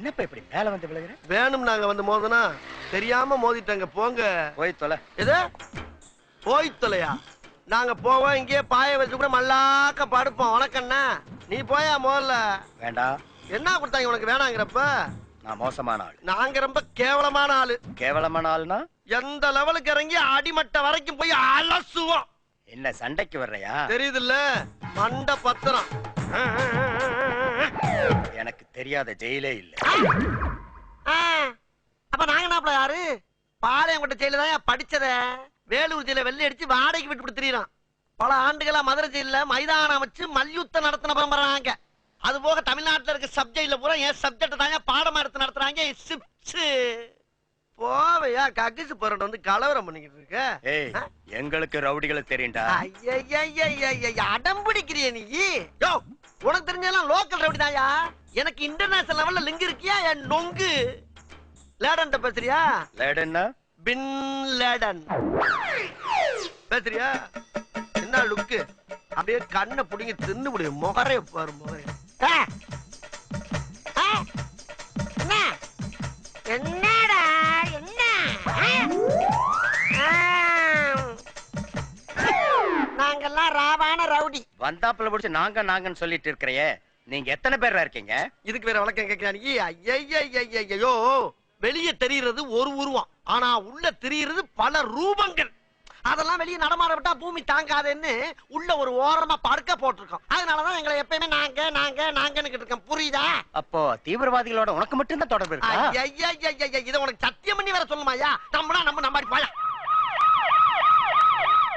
என்னப்பா இப்படி மேல வந்து விழுகுற? வேணும் நாங்க வந்து மோதனா தெரியாம மோதிட்டாங்க. போங்க போய் தொலை. எது போய் தொலையா? நாங்க போவோம், இங்கே பாய வச்சு கூட மல்லாக்க படுப்போம். உனக்கண்ணா நீ போயா முதல்ல. வேண்டாம். என்ன கொடுத்தாங்க உனக்கு வேணாங்கிறப்ப? நான் மோசமான ஆள். நாங்க ரொம்ப கேவலமான ஆளு. கேவலமான ஆள்னா எந்த லெவலுக்கு இறங்கி அடிமட்ட வரைக்கும் போய் அலசுவோம். என்ன சண்டைக்கு வர்றையா? தெரியுதுல்ல, மண்ட பத்திரம். எனக்கு தெரியாத ஜெயிலே இல்ல. அப்ப நாங்க நாப்பல யாரு? பாளையங்கோட்டை ஜெயில தான் படிச்சத. வேலூர் ஜெயில வெள்ளை அடிச்சு வாடகைக்கு விட்டு கொடுத்துறான். பல ஆண்டுகளா மதுரை ஜெயில மைதானம் வச்சு மல்யுத்தம் நடத்தின பரம்பராங்க. அது போக தமிழ்நாட்டில் இருக்க சப்ஜெக்ட்ல பூரா என் சப்ஜெக்ட் தாங்க பாடமா எடுத்து நடத்துறாங்க. போவையா கக்கிசு போறோம் வந்து கலவரம் பண்ணிக்கிட்டு இருக்க. ஏய், எங்களுக்கு ரவுடிகளுக்கு தெரியும்டா. அடம் பிடிக்கிறிய நீ? யோ, உனக்கு தெரிஞ்சதெல்லாம் லோக்கல் ரவுடி தாயா. எனக்கு இன்டர்நேஷனல் லெவல்ல லிங்க் இருக்கியா? என் நொங்கு லேடன் பேசுறியா? லேடன்னா பின் லேடன் பேசுறியா? என்ன லுக்கு? அப்படியே கண்ணை புடிங்கி தின்னு முடியும். முகரே பாரு, முகரே. என்னடா என்ன? நாங்கெல்லாம் ராவான ரவுடி. வந்தாப்புல பிடிச்சு நாங்கன்னு சொல்லிட்டு இருக்கிறையே, நீங்க எத்தனை பேர் இருக்கீங்க? இதுக்கு வேற வழக்கம் கேட்கிறாங்க. ஐயோ, வெளியே தெரிகிறது ஒரு உருவம், ஆனா உள்ள தெரிகிறது பல ரூபங்கள். அதெல்லாம் வெளியே நடமாட விட்டா பூமி தாங்காதுன்னு உள்ள ஒரு ஓரமா படுக்க போட்டிருக்கோம். அதனாலதான் எங்களை எப்பயுமே நாங்கன்னு இருக்கோம். புரியுதா? அப்போ தீவிரவாதிகளோட உனக்கு மட்டும் தான் தொடர்பு இருக்கா? இத உனக்கு சத்தியம் பண்ணி வேற சொல்லுமாயா? நம்பாடி பாயா.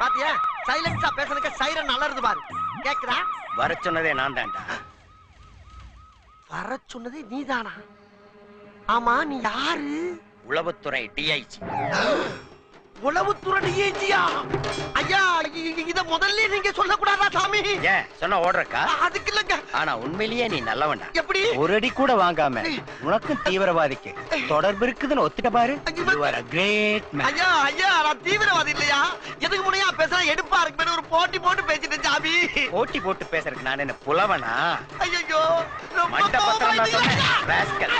பாத்தியா, சைலன்ஸா பேசுறதுக்கு சைரன் அலறுது பாரு. கேக்குதா? வர சொன்னதே நான் தான்டா. வர சொன்னதே நீதானா? ஆமா, நீ யாரு? உளவுத்துறை டிஐஜி. உளவுத்துறை டிஐஜியா? ஐயா, இத முதல்ல நீங்க சொல்லக்கூடாதா சாமி? ஏன் சொன்ன ஓடுறக்கா? அதுக்கு இல்லங்க. ஆனா உண்மையிலேயே நீ நல்லவன்டா. எப்படி? ஒரு அடி கூட வாங்காம உனக்கும் தீவிரவாதிக்கு தொடர்பு இருக்குதுன்னு ஒத்துட்ட பாரு. You are a great man. ஐயா, நான் தீவிரவாதி இல்லையா? எதுக்கு முனையா பேசுறா? எடுப்பா இருக்கு ஒரு போட்டி போட்டு பேசிட்டு சாமி. போட்டி போட்டு பேசுறதுக்கு நான் என்ன புலவனா? ஐயோ, மண்ட பத்திரம் நான் சொன்னேன். ராஸ்கல்.